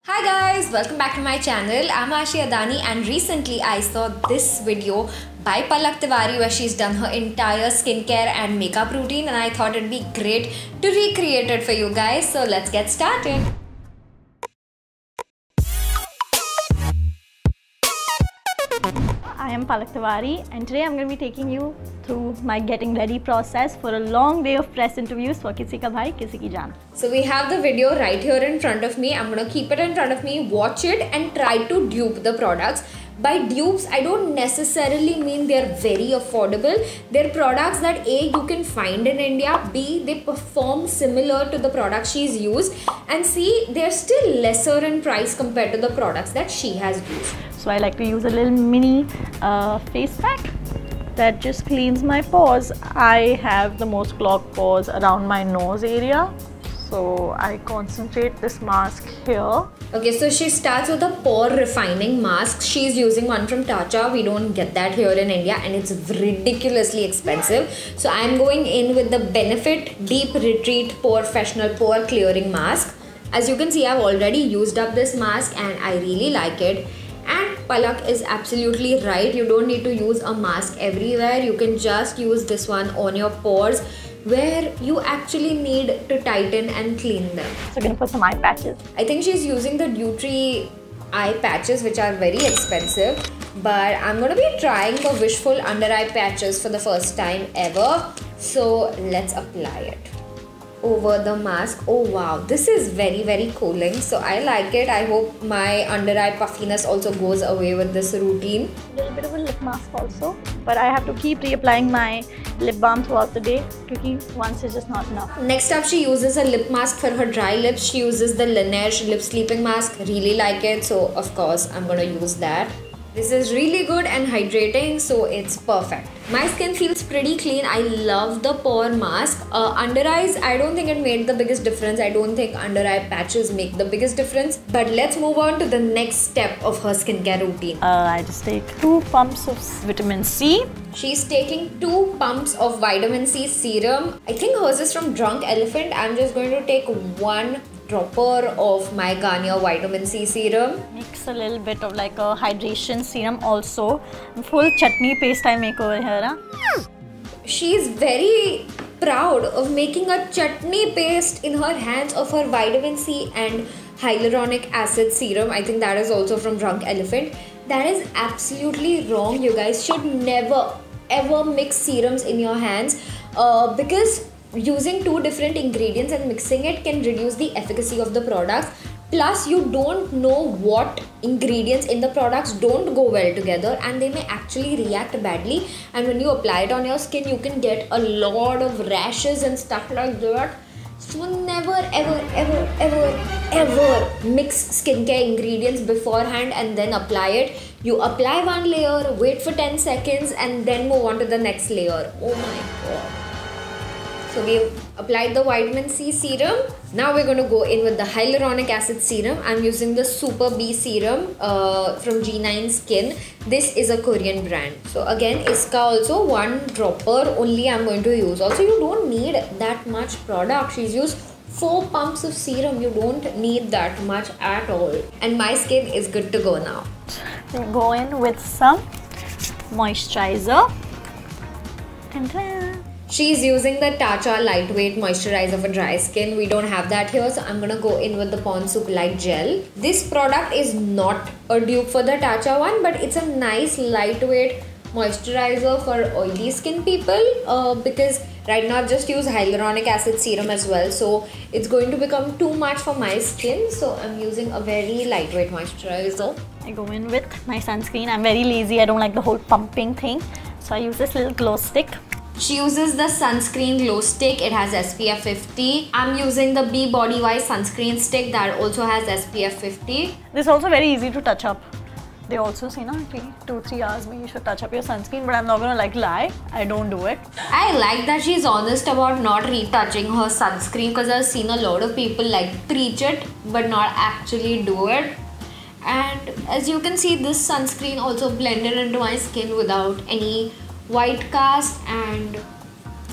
Hi guys, welcome back to my channel. I'm Aashi Adani and recently I saw this video by PALAK Tiwari where she's done her entire skincare and makeup routine and I thought it'd be great to recreate it for you guys. So let's get started. I am PALAK Tiwari and today I'm going to be taking you through my getting ready process for a long day of press interviews for Kisi Ka Bhai, Kisi Ki Jaan. So we have the video right here in front of me. I'm going to keep it in front of me, watch it and try to dupe the products. By dupes, I don't necessarily mean they're very affordable. They're products that A, you can find in India, B, they perform similar to the products she's used, and C, they're still lesser in price compared to the products that she has used. So I like to use a little mini face pack that just cleans my pores. I have the most clogged pores around my nose area, so I concentrate this mask here. Okay, so she starts with a pore refining mask. She's using one from Tatcha. We don't get that here in India and it's ridiculously expensive. So I'm going in with the Benefit Deep Retreat Professional Pore Clearing Mask. As you can see, I've already used up this mask and I really like it. And Palak is absolutely right. You don't need to use a mask everywhere. You can just use this one on your pores where you actually need to tighten and clean them. So I'm going to put some eye patches. I think she's using the Nutri eye patches which are very expensive, but I'm going to be trying the Wishful under eye patches for the first time ever. So let's apply it over the mask. Oh wow, this is very cooling, so I like it. I hope my under eye puffiness also goes away with this routine. A little bit of a lip mask also, but I have to keep reapplying my lip balm throughout the day because once is just not enough. Next up, she uses a lip mask for her dry lips. She uses the Laneige lip sleeping mask. Really like it, so of course I'm gonna use that. This is really good and hydrating, so it's perfect. My skin feels pretty clean. I love the pore mask. Under eyes, I don't think it made the biggest difference. I don't think under eye patches make the biggest difference. But let's move on to the next step of her skincare routine. I just take 2 pumps of vitamin C. She's taking 2 pumps of vitamin C serum. I think hers is from Drunk Elephant. I'm just going to take 1 dropper of my Garnier vitamin C serum. Mix a little bit of like a hydration serum also. Full chutney paste I make over here. Huh? She's very proud of making a chutney paste in her hands of her vitamin C and hyaluronic acid serum. I think that is also from Drunk Elephant. That is absolutely wrong. You guys should never ever mix serums in your hands because using 2 different ingredients and mixing it can reduce the efficacy of the products. Plus, you don't know what ingredients in the products don't go well together and they may actually react badly. And when you apply it on your skin, you can get a lot of rashes and stuff like that. So never ever mix skincare ingredients beforehand and then apply it. You apply 1 layer, wait for 10 seconds and then move on to the next layer. Oh my god. So we've applied the vitamin C serum. Now we're going to go in with the hyaluronic acid serum. I'm using the Super B serum from G9 Skin. This is a Korean brand. So again, Iska also 1 dropper only I'm going to use. Also, you don't need that much product. She's used 4 pumps of serum. You don't need that much at all. And my skin is good to go now. We go in with some moisturizer. She's using the Tatcha lightweight moisturizer for dry skin. We don't have that here, so I'm gonna go in with the Pond Soup Light Gel. This product is not a dupe for the Tatcha one, but it's a nice lightweight moisturizer for oily skin people because right now I've just used hyaluronic acid serum as well, so it's going to become too much for my skin, so I'm using a very lightweight moisturizer. I go in with my sunscreen. I'm very lazy. I don't like the whole pumping thing, so I use this little glow stick. She uses the sunscreen glow stick. It has SPF 50. I'm using the Be Body Wise sunscreen stick that also has SPF 50. This is also very easy to touch up. They also say, 2-3 hours you should touch up your sunscreen, but I'm not gonna lie, I don't do it. I like that she's honest about not retouching her sunscreen because I've seen a lot of people like preach it but not actually do it. And as you can see, this sunscreen also blended into my skin without any white cast and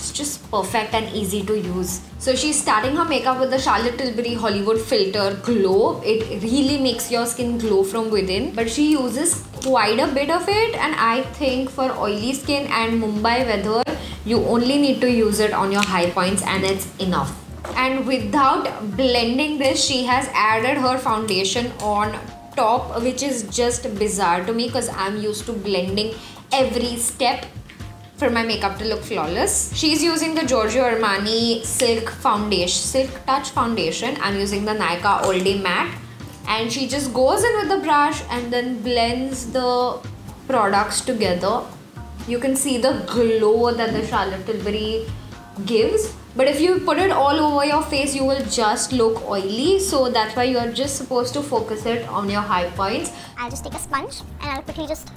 It's just perfect and easy to use. So she's starting her makeup with the Charlotte Tilbury Hollywood Filter Glow. It really makes your skin glow from within. But she uses quite a bit of it, and I think for oily skin and Mumbai weather, you only need to use it on your high points and it's enough. And without blending this, she has added her foundation on top, which is just bizarre to me because I'm used to blending every step for my makeup to look flawless. She's using the Giorgio Armani Silk Touch Foundation. I'm using the Nykaa All Day Matte, and she just goes in with the brush and then blends the products together. You can see the glow that the Charlotte Tilbury gives, but if you put it all over your face, you will just look oily. So that's why you are just supposed to focus it on your high points. I'll just take a sponge and I'll quickly just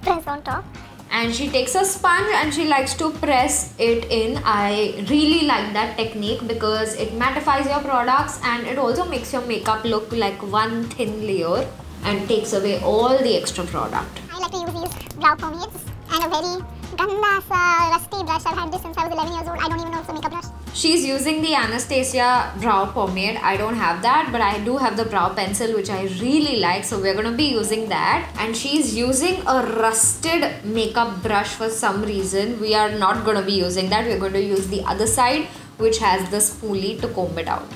press on top. And she takes a sponge and she likes to press it in. I really like that technique because it mattifies your products and it also makes your makeup look like one thin layer and takes away all the extra product. I like to use these brow pomades and a very ganda rusty brush. I've had this since I was 11 years old. I don't even know if it's a makeup brush. She's using the Anastasia brow pomade. I don't have that, but I do have the brow pencil, which I really like. So we're going to be using that. And she's using a rusted makeup brush for some reason. We are not going to be using that. We're going to use the other side, which has the spoolie to comb it out.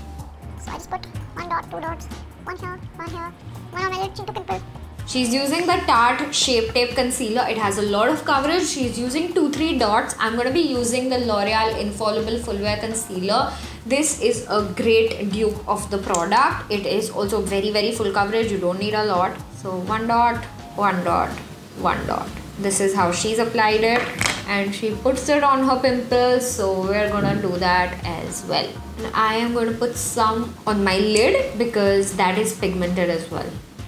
So I just put 1 dot, 2 dots, 1 here, 1 here, 1 on my little cheek pimple. She's using the Tarte Shape Tape Concealer. It has a lot of coverage. She's using 2-3 dots. I'm going to be using the L'Oreal Infallible Full Wear Concealer. This is a great dupe of the product. It is also very, very full coverage. You don't need a lot. So 1 dot, 1 dot, 1 dot. This is how she's applied it. And she puts it on her pimples. So we're going to do that as well. And I am going to put some on my lid because that is pigmented as well.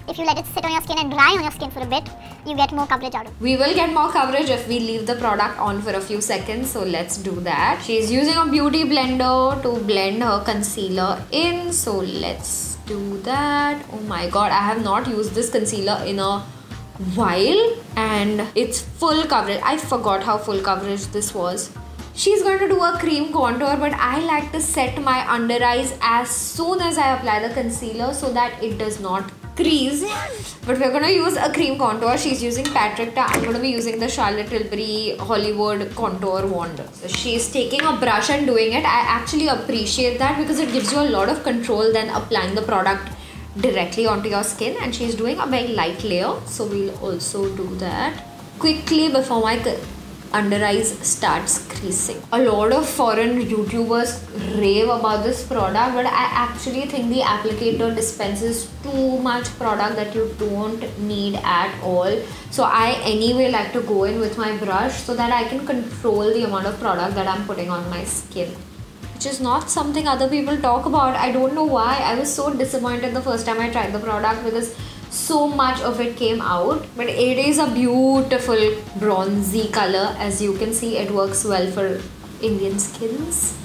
If you let it sit on your skin and dry on your skin for a bit, you get more coverage out of it. We will get more coverage if we leave the product on for a few seconds. So let's do that. She's using a beauty blender to blend her concealer in. So let's do that. Oh my god, I have not used this concealer in a while and it's full coverage. I forgot how full coverage this was. She's going to do a cream contour, but I like to set my under eyes as soon as I apply the concealer so that it does not crease. But we're going to use a cream contour. She's using Patrick Ta. I'm going to be using the Charlotte Tilbury Hollywood Contour Wand. So she's taking a brush and doing it. I actually appreciate that because it gives you a lot of control than applying the product directly onto your skin, and she's doing a very light layer. So we'll also do that quickly before my under eyes starts creasing. A lot of foreign YouTubers rave about this product, but I actually think the applicator dispenses too much product that you don't need at all. So I anyway like to go in with my brush so that I can control the amount of product that I'm putting on my skin, which is not something other people talk about. I don't know why. I was so disappointed the first time I tried the product because so much of it came out, but it is a beautiful bronzy color. As you can see, it works well for Indian skins.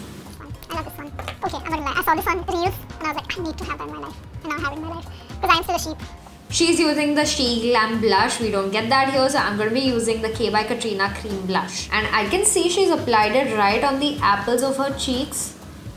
I love this one. Okay, I'm not gonna lie. I saw this on Reels and I was like, I need to have that in my life. And now I have it in my life because I'm still a sheep. She's using the She Glam blush. We don't get that here, so I'm going to be using the K by Katrina cream blush. And I can see she's applied it right on the apples of her cheeks,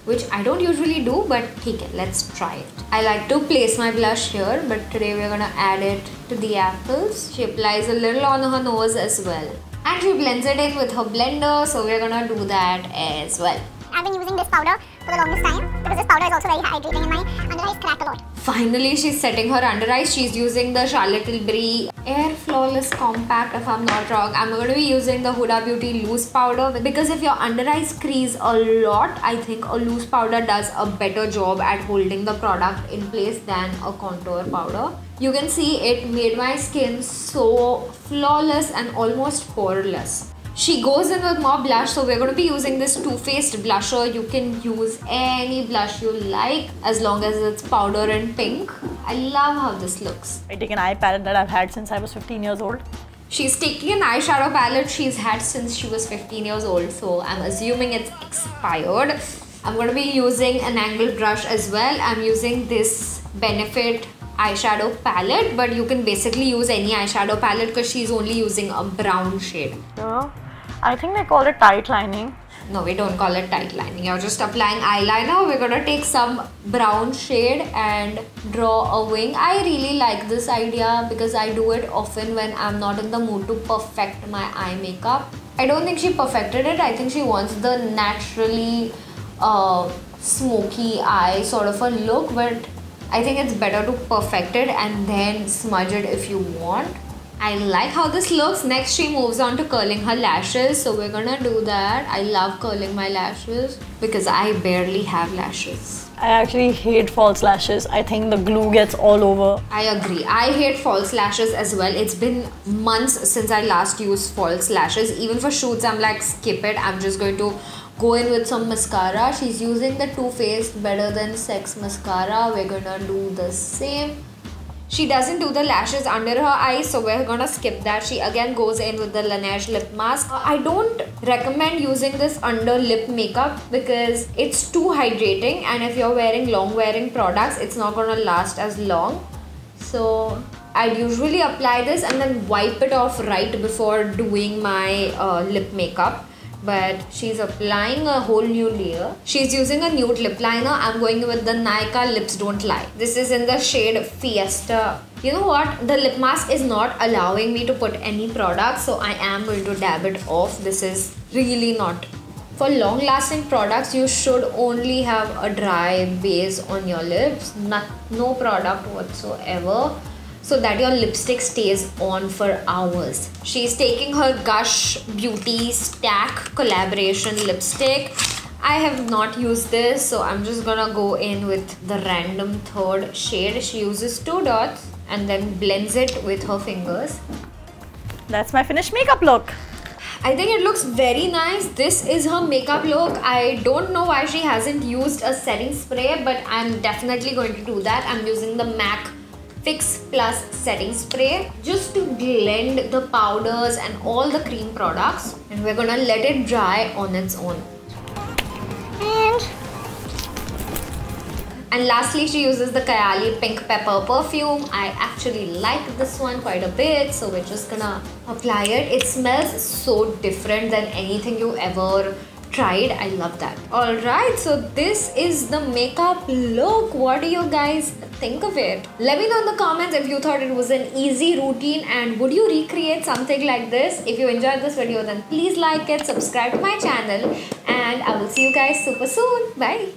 which I don't usually do, but okay, let's try it. I like to place my blush here, but today we're gonna add it to the apples. She applies a little on her nose as well. And she blends it in with her blender, so we're gonna do that as well. I've been using this powder for the longest time because this powder is also very hydrating and my under eyes crack a lot. Finally, she's setting her under eyes. She's using the Charlotte Tilbury Air Flawless Compact, if I'm not wrong. I'm going to be using the Huda Beauty Loose Powder because if your under eyes crease a lot, I think a loose powder does a better job at holding the product in place than a contour powder. You can see it made my skin so flawless and almost poreless. She goes in with more blush, so we're going to be using this Too Faced blusher. You can use any blush you like as long as it's powder and pink. I love how this looks. I take an eye palette that I've had since I was 15 years old. She's taking an eyeshadow palette she's had since she was 15 years old, so I'm assuming it's expired. I'm going to be using an angled brush as well. I'm using this Benefit eyeshadow palette, but you can basically use any eyeshadow palette because she's only using a brown shade. So, I think they call it tight lining. No, we don't call it tight lining. You're just applying eyeliner. We're gonna take some brown shade and draw a wing. I really like this idea because I do it often when I'm not in the mood to perfect my eye makeup. I don't think she perfected it. I think she wants the naturally smoky eye sort of a look, but I think it's better to perfect it and then smudge it if you want. I like how this looks. Next she moves on to curling her lashes, so we're gonna do that. I love curling my lashes because I barely have lashes. I actually hate false lashes. I think the glue gets all over. I agree. I hate false lashes as well. It's been months since I last used false lashes. Even for shoots, I'm like, skip it. I'm just going to go in with some mascara. She's using the Too Faced Better Than Sex mascara. We're gonna do the same. She doesn't do the lashes under her eyes, so we're gonna skip that. She again goes in with the Laneige lip mask. I don't recommend using this under lip makeup because it's too hydrating, and if you're wearing long wearing products, it's not gonna last as long. So I'd usually apply this and then wipe it off right before doing my lip makeup. But she's applying a whole new layer. She's using a nude lip liner. I'm going with the Nykaa Lips Don't Lie. This is in the shade Fiesta. You know what? The lip mask is not allowing me to put any product, so I am going to dab it off. This is really not. For long lasting products, you should only have a dry base on your lips. No product whatsoever, so that your lipstick stays on for hours. She's taking her Gush Beauty Stack collaboration lipstick. I have not used this, so I'm just gonna go in with the random third shade. She uses 2 dots and then blends it with her fingers. That's my finished makeup look. I think it looks very nice. This is her makeup look. I don't know why she hasn't used a setting spray, but I'm definitely going to do that. I'm using the MAC Fix Plus setting spray just to blend the powders and all the cream products, and we're gonna let it dry on its own. And lastly, she uses the Kayali Pink Pepper perfume. I actually like this one quite a bit, so we're just gonna apply it. It smells so different than anything you ever tried. I love that. Alright, so this is the makeup look. What do you guys think of it? Let me know in the comments if you thought it was an easy routine and would you recreate something like this. If you enjoyed this video, then please like it, subscribe to my channel, and I will see you guys super soon. Bye.